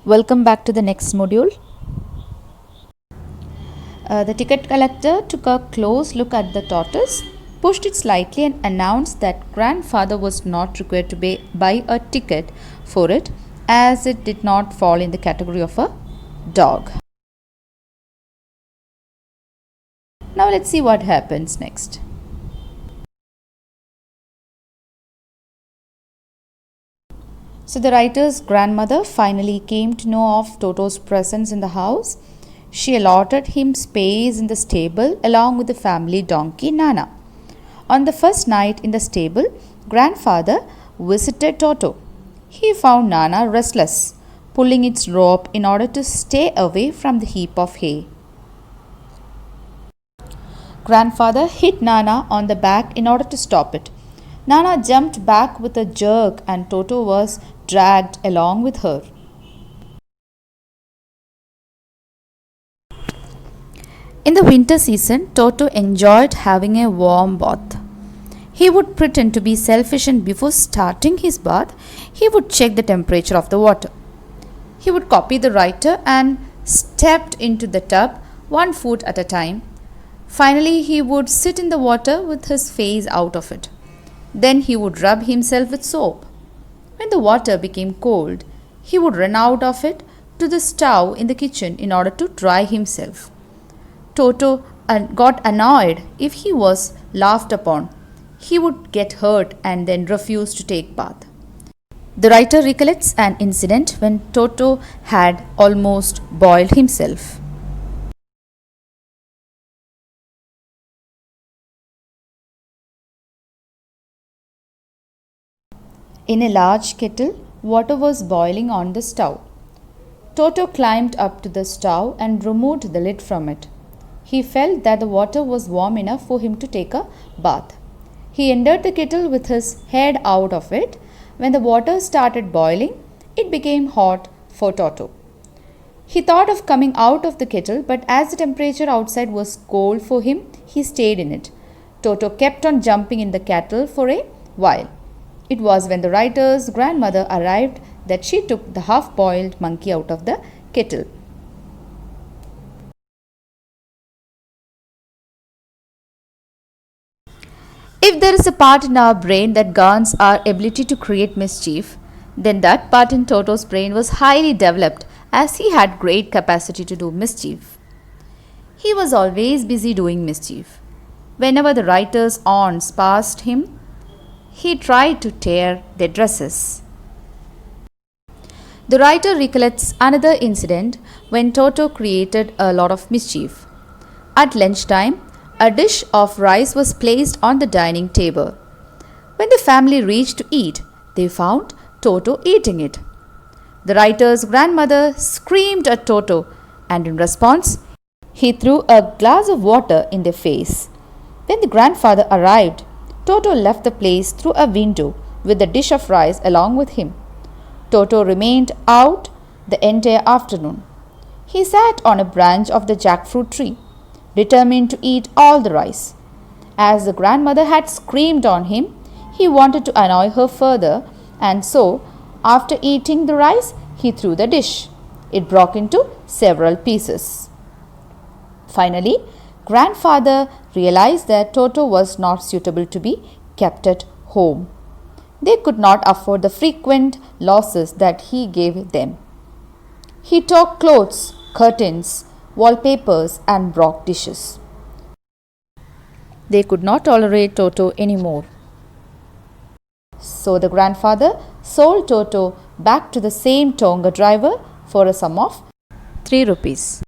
Welcome back to the next module. The ticket collector took a close look at the tortoise, pushed it slightly, and announced that grandfather was not required to buy a ticket for it, as it did not fall in the category of a dog. Now let's see what happens next. So the writer's grandmother finally came to know of Toto's presence in the house. She allotted him space in the stable along with the family donkey Nana. On the first night in the stable, grandfather visited Toto. He found Nana restless, pulling its rope in order to stay away from the heap of hay. Grandfather hit Nana on the back in order to stop it. Nana jumped back with a jerk and Toto was dragged along with her. In the winter season, Toto enjoyed having a warm bath. He would pretend to be selfish and before starting his bath, he would check the temperature of the water. He would copy the writer and stepped into the tub 1 foot at a time. Finally, he would sit in the water with his face out of it. Then he would rub himself with soap. When the water became cold, he would run out of it to the stove in the kitchen in order to dry himself. Toto got annoyed if he was laughed upon. He would get hurt and then refuse to take bath. The writer recollects an incident when Toto had almost boiled himself. In a large kettle, water was boiling on the stove. Toto climbed up to the stove and removed the lid from it. He felt that the water was warm enough for him to take a bath. He entered the kettle with his head out of it. When the water started boiling, it became hot for Toto. He thought of coming out of the kettle, but as the temperature outside was cold for him, he stayed in it. Toto kept on jumping in the kettle for a while. It was when the writer's grandmother arrived that she took the half-boiled monkey out of the kettle. If there is a part in our brain that governs our ability to create mischief, then that part in Toto's brain was highly developed as he had great capacity to do mischief. He was always busy doing mischief. Whenever the writer's aunts passed him, he tried to tear their dresses. The writer recollects another incident when Toto created a lot of mischief. At lunchtime, a dish of rice was placed on the dining table. When the family reached to eat, they found Toto eating it. The writer's grandmother screamed at Toto, and in response, he threw a glass of water in their face. When the grandfather arrived, Toto left the place through a window with the dish of rice along with him. Toto remained out the entire afternoon. He sat on a branch of the jackfruit tree, determined to eat all the rice. As the grandmother had screamed on him, he wanted to annoy her further, and so, after eating the rice, he threw the dish. It broke into several pieces. Finally, grandfather realized that Toto was not suitable to be kept at home. They could not afford the frequent losses that he gave them. He took clothes, curtains, wallpapers, and broke dishes. They could not tolerate Toto anymore. So the grandfather sold Toto back to the same Tonga driver for a sum of 3 rupees.